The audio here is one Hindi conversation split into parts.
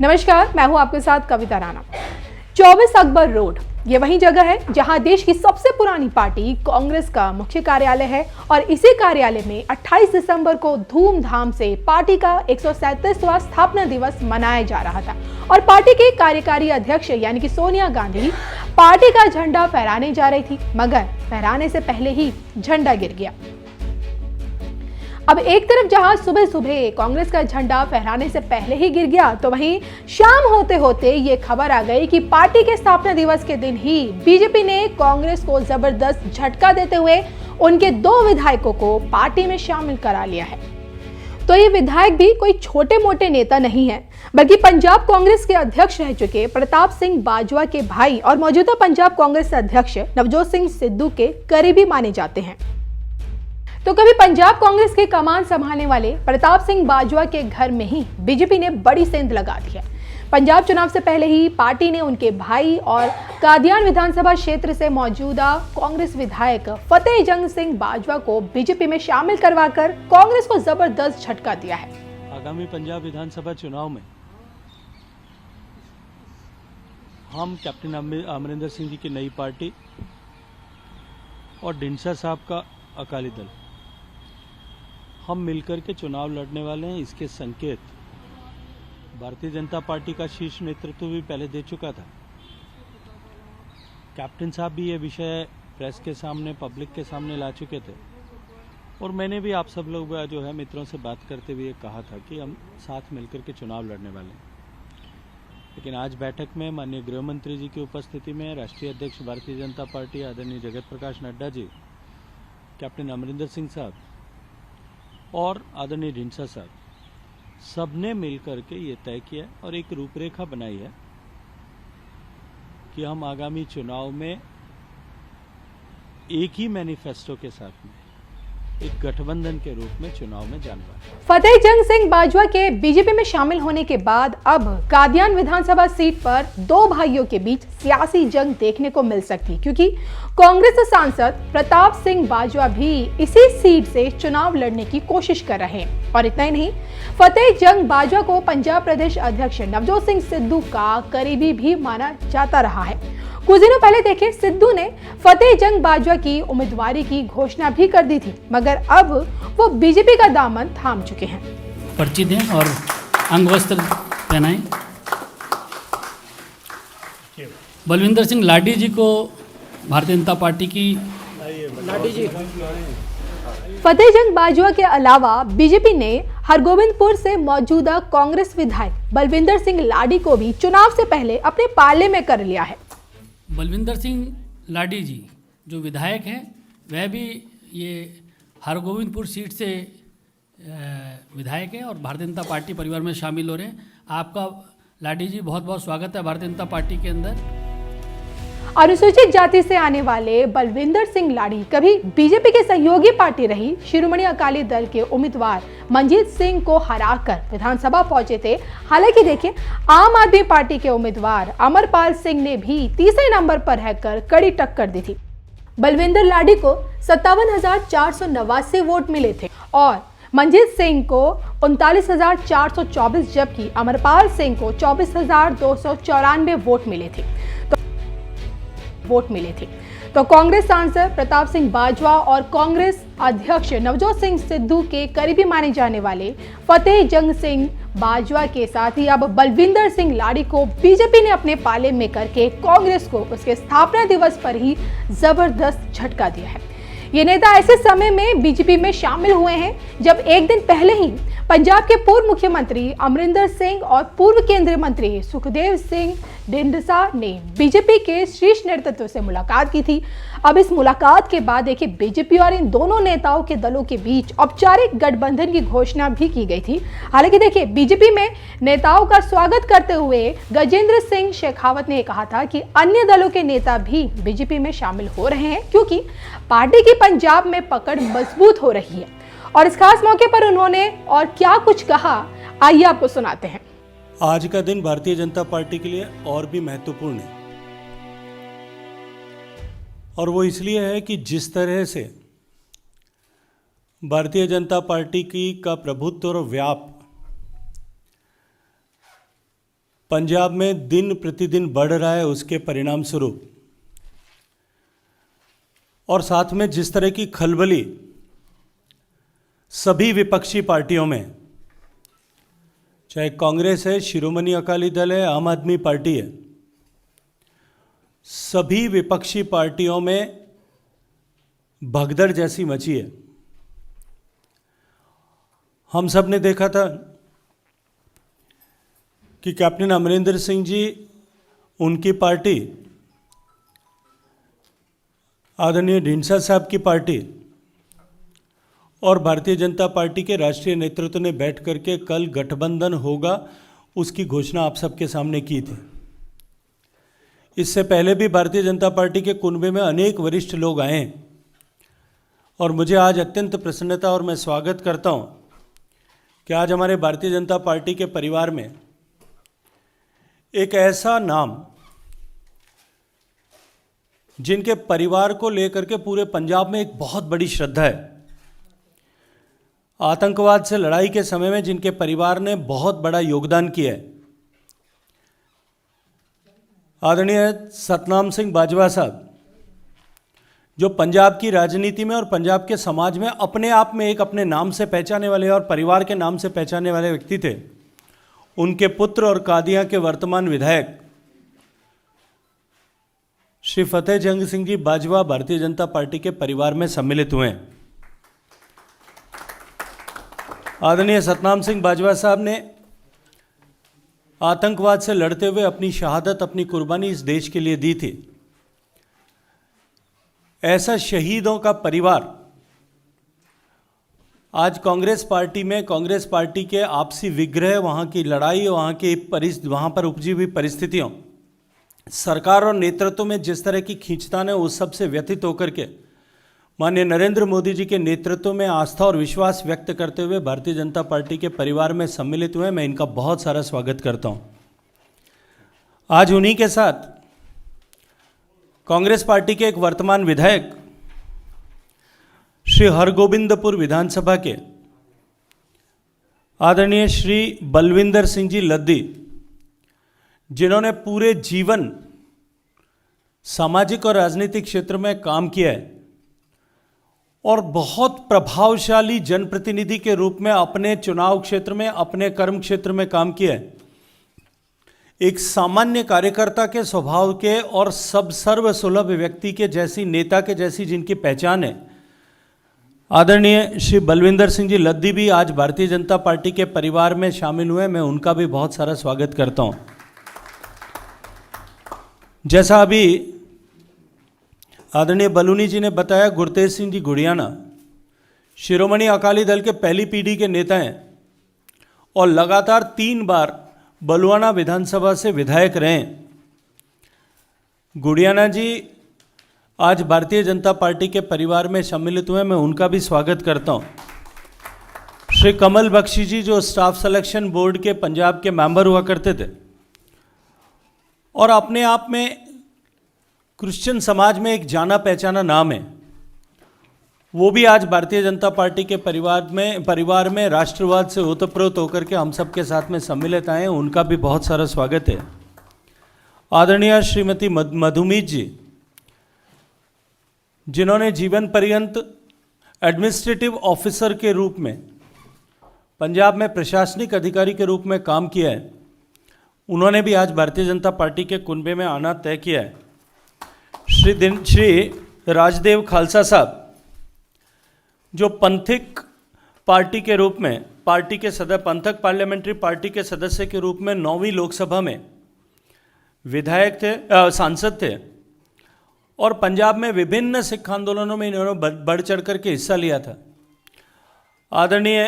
नमस्कार, मैं हूं आपके साथ कविता राणा। 24 अकबर रोड ये वही जगह है जहां देश की सबसे पुरानी पार्टी कांग्रेस का मुख्य कार्यालय है और इसी कार्यालय में 28 दिसंबर को धूमधाम से पार्टी का 137वां स्थापना दिवस मनाया जा रहा था और पार्टी के कार्यकारी अध्यक्ष यानी कि सोनिया गांधी पार्टी का झंडा फहराने जा रही थी, मगर फहराने से पहले ही झंडा गिर गया। अब एक तरफ जहां सुबह सुबह कांग्रेस का झंडा फहराने से पहले ही गिर गया, तो वहीं शाम होते होते ये खबर आ गई कि पार्टी के स्थापना दिवस के दिन ही बीजेपी ने कांग्रेस को जबरदस्त झटका देते हुए उनके 2 विधायकों को पार्टी में शामिल करा लिया है। तो ये विधायक भी कोई छोटे मोटे नेता नहीं है, बल्कि पंजाब कांग्रेस के अध्यक्ष रह चुके प्रताप सिंह बाजवा के भाई और मौजूदा पंजाब कांग्रेस अध्यक्ष नवजोत सिंह सिद्धू के करीबी माने जाते हैं। तो कभी पंजाब कांग्रेस के कमान संभालने वाले प्रताप सिंह बाजवा के घर में ही बीजेपी ने बड़ी सेंध लगा दी है। पंजाब चुनाव से पहले ही पार्टी ने उनके भाई और कादियान विधानसभा क्षेत्र से मौजूदा कांग्रेस विधायक फतेह जंग सिंह बाजवा को बीजेपी में शामिल करवाकर कांग्रेस को जबरदस्त झटका दिया है। आगामी पंजाब विधानसभा चुनाव में हम कैप्टन अमरिंदर सिंह जी की नई पार्टी और ढींडसा साहब का अकाली दल हम मिलकर के चुनाव लड़ने वाले हैं। इसके संकेत भारतीय जनता पार्टी का शीर्ष नेतृत्व भी पहले दे चुका था। कैप्टन साहब भी ये विषय प्रेस के सामने, पब्लिक के सामने ला चुके थे और मैंने भी आप सब लोग जो है मित्रों से बात करते हुए कहा था कि हम साथ मिलकर के चुनाव लड़ने वाले हैं। लेकिन आज बैठक में माननीय गृह मंत्री जी की उपस्थिति में राष्ट्रीय अध्यक्ष भारतीय जनता पार्टी आदरणीय जगत प्रकाश नड्डा जी, कैप्टन अमरिंदर सिंह साहब और आदरणीय ढींडसा साहब सबने मिलकर के ये तय किया और एक रूपरेखा बनाई है कि हम आगामी चुनाव में एक ही मैनिफेस्टो के साथ में एक गठबंधन के रूप में चुनाव में जाने वाले। फतेह जंग सिंह बाजवा के बीजेपी में शामिल होने के बाद अब कादियान विधानसभा सीट पर 2 भाइयों के बीच सियासी जंग देखने को मिल सकती, क्योंकि कांग्रेस सांसद प्रताप सिंह बाजवा भी इसी सीट से चुनाव लड़ने की कोशिश कर रहे हैं। और इतना ही नहीं, फतेह जंग बाजवा को पंजाब प्रदेश अध्यक्ष नवजोत सिंह सिद्धू का करीबी भी माना जाता रहा है। कुछ दिनों पहले देखिए, सिद्धू ने फतेह जंग बाजवा की उम्मीदवारी की घोषणा भी कर दी थी, मगर अब वो बीजेपी का दामन थाम चुके हैं। पर्ची दें और अंग वस्त्र पहनाएं। बलविंदर सिंह लाडी जी को भारतीय जनता पार्टी की लाडी जी। फतेह जंग बाजवा के अलावा बीजेपी ने हरगोविंदपुर से मौजूदा कांग्रेस विधायक बलविंदर सिंह लाडी को भी चुनाव से पहले अपने पाले में कर लिया है। बलविंदर सिंह लाडी जी जो विधायक हैं, वह भी ये हरगोविंदपुर सीट से विधायक हैं और भारतीय जनता पार्टी परिवार में शामिल हो रहे हैं। आपका लाडी जी बहुत बहुत स्वागत है भारतीय जनता पार्टी के अंदर। अनुसूचित जाति से आने वाले बलविंदर सिंह लाडी कभी बीजेपी के सहयोगी पार्टी रही शिरोमणि अकाली दल के उम्मीदवार मंजीत सिंह को हराकर विधानसभा पहुंचे थे। हालांकि देखिए, आम आदमी पार्टी के उम्मीदवार अमरपाल सिंह ने भी तीसरे नंबर पर रहकर कड़ी टक्कर दी थी। बलविंदर लाडी को 57,489 वोट मिले थे और मंजीत सिंह को 39,424, जबकि अमरपाल सिंह को 24,294 वोट मिले थे। तो कांग्रेस सांसद प्रताप सिंह बाजवा और कांग्रेस अध्यक्ष नवजोत सिंह सिद्धू के करीबी माने जाने वाले फतेह जंग सिंह बाजवा के साथ ही अब बलविंदर सिंह लाडी को बीजेपी ने अपने पाले में करके कांग्रेस को उसके स्थापना दिवस पर ही जबरदस्त झटका दिया है। ये नेता ऐसे समय में बीजेपी में शामिल हुए हैं जब एक दिन पहले ही पंजाब के पूर्व मुख्यमंत्री अमरिंदर सिंह और पूर्व केंद्रीय मंत्री सुखदेव सिंह ढींडसा ने बीजेपी के शीर्ष नेतृत्व से मुलाकात की थी। अब इस मुलाकात के बाद देखिए, बीजेपी और इन दोनों नेताओं के दलों के बीच औपचारिक गठबंधन की घोषणा भी की गई थी। हालांकि देखिए, बीजेपी में नेताओं का स्वागत करते हुए गजेंद्र सिंह शेखावत ने कहा था कि अन्य दलों के नेता भी बीजेपी में शामिल हो रहे हैं, क्योंकि पार्टी की पंजाब में पकड़ मजबूत हो रही है। और इस खास मौके पर उन्होंने और क्या कुछ कहा, आइए आपको सुनाते हैं। आज का दिन भारतीय जनता पार्टी के लिए और भी महत्वपूर्ण है, और वो इसलिए है कि जिस तरह से भारतीय जनता पार्टी का प्रभुत्व और व्याप पंजाब में दिन प्रतिदिन बढ़ रहा है, उसके परिणाम स्वरूप और साथ में जिस तरह की खलबली सभी विपक्षी पार्टियों में, चाहे कांग्रेस है, शिरोमणि अकाली दल है, आम आदमी पार्टी है, सभी विपक्षी पार्टियों में भगदड़ जैसी मची है। हम सब ने देखा था कि कैप्टन अमरिंदर सिंह जी, उनकी पार्टी, आदरणीय ढींडसा साहब की पार्टी और भारतीय जनता पार्टी के राष्ट्रीय नेतृत्व ने बैठ करके कल गठबंधन होगा उसकी घोषणा आप सबके सामने की थी। इससे पहले भी भारतीय जनता पार्टी के कुनबे में अनेक वरिष्ठ लोग आए और मुझे आज अत्यंत प्रसन्नता और मैं स्वागत करता हूं कि आज हमारे भारतीय जनता पार्टी के परिवार में एक ऐसा नाम जिनके परिवार को लेकर के पूरे पंजाब में एक बहुत बड़ी श्रद्धा है, आतंकवाद से लड़ाई के समय में जिनके परिवार ने बहुत बड़ा योगदान किया है, आदरणीय सतनाम सिंह बाजवा साहब, जो पंजाब की राजनीति में और पंजाब के समाज में अपने आप में एक अपने नाम से पहचाने वाले और परिवार के नाम से पहचाने वाले व्यक्ति थे। उनके पुत्र और कादियां के वर्तमान विधायक श्री फतेह जंग सिंह जी बाजवा भारतीय जनता पार्टी के परिवार में सम्मिलित हुए हैं। आदरणीय सतनाम सिंह बाजवा साहब ने आतंकवाद से लड़ते हुए अपनी शहादत, अपनी कुर्बानी इस देश के लिए दी थी। ऐसा शहीदों का परिवार आज कांग्रेस पार्टी में, कांग्रेस पार्टी के आपसी विग्रह, वहाँ की लड़ाई, वहाँ पर उपजी हुई परिस्थितियों, सरकार और नेतृत्व में जिस तरह की खींचतान है, उस सब से व्यथित होकर के माननीय नरेंद्र मोदी जी के नेतृत्व में आस्था और विश्वास व्यक्त करते हुए भारतीय जनता पार्टी के परिवार में सम्मिलित हुए। मैं इनका बहुत सारा स्वागत करता हूँ। आज उन्हीं के साथ कांग्रेस पार्टी के एक वर्तमान विधायक श्री हरगोबिंदपुर विधानसभा के आदरणीय श्री बलविंदर सिंह जी लद्दी, जिन्होंने पूरे जीवन सामाजिक और राजनीतिक क्षेत्र में काम किया है और बहुत प्रभावशाली जनप्रतिनिधि के रूप में अपने चुनाव क्षेत्र में, अपने कर्म क्षेत्र में काम किया है। एक सामान्य कार्यकर्ता के स्वभाव के और सब सर्वसुलभ व्यक्ति के जैसी, नेता के जैसी जिनकी पहचान है, आदरणीय श्री बलविंदर सिंह जी लद्दी भी आज भारतीय जनता पार्टी के परिवार में शामिल हुए। मैं उनका भी बहुत सारा स्वागत करता हूं। जैसा अभी आदरणीय बलूनी जी ने बताया, गुरतेज सिंह जी गुड़ियाना शिरोमणि अकाली दल के पहली पीढ़ी के नेता हैं और लगातार 3 बार बलुआना विधानसभा से विधायक रहे। गुड़ियाना जी आज भारतीय जनता पार्टी के परिवार में सम्मिलित हुए। मैं उनका भी स्वागत करता हूं। श्री कमल बख्शी जी, जो स्टाफ सिलेक्शन बोर्ड के पंजाब के मेंबर हुआ करते थे और अपने आप में क्रिश्चियन समाज में एक जाना पहचाना नाम है, वो भी आज भारतीय जनता पार्टी के परिवार में राष्ट्रवाद से ओतप्रोत होकर के हम सबके साथ में सम्मिलित आए हैं। उनका भी बहुत सारा स्वागत है। आदरणीय श्रीमती मधुमीत जी, जिन्होंने जीवन पर्यंत एडमिनिस्ट्रेटिव ऑफिसर के रूप में पंजाब में प्रशासनिक अधिकारी के रूप में काम किया है, उन्होंने भी आज भारतीय जनता पार्टी के कुनबे में आना तय किया है। श्री राजदेव खालसा साहब, जो पंथिक पार्टी के रूप में, पार्टी के पंथक पार्लियामेंट्री पार्टी के सदस्य के रूप में 9वीं लोकसभा में विधायक थे, सांसद थे और पंजाब में विभिन्न सिख आंदोलनों में इन्होंने बढ़ चढ़ करके हिस्सा लिया था। आदरणीय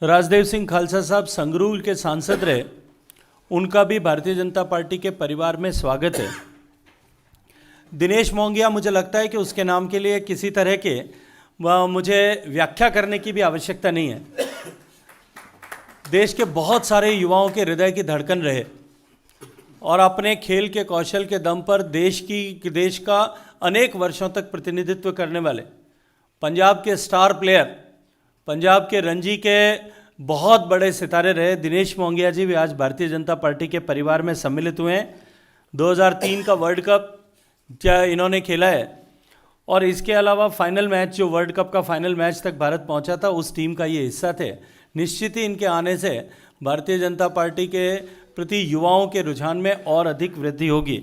राजदेव सिंह खालसा साहब संगरूर के सांसद रहे, उनका भी भारतीय जनता पार्टी के परिवार में स्वागत है। दिनेश मोंगिया, मुझे लगता है कि उसके नाम के लिए किसी तरह के मुझे व्याख्या करने की भी आवश्यकता नहीं है। देश के बहुत सारे युवाओं के हृदय की धड़कन रहे और अपने खेल के कौशल के दम पर देश का अनेक वर्षों तक प्रतिनिधित्व करने वाले पंजाब के स्टार प्लेयर, पंजाब के रणजी के बहुत बड़े सितारे रहे। दिनेश मोंगिया जी भी आज भारतीय जनता पार्टी के परिवार में सम्मिलित हुए हैं। 2003 का वर्ल्ड कप क्या इन्होंने खेला है, और इसके अलावा फाइनल मैच जो वर्ल्ड कप का फाइनल मैच तक भारत पहुंचा था, उस टीम का ये हिस्सा थे। निश्चित ही इनके आने से भारतीय जनता पार्टी के प्रति युवाओं के रुझान में और अधिक वृद्धि होगी।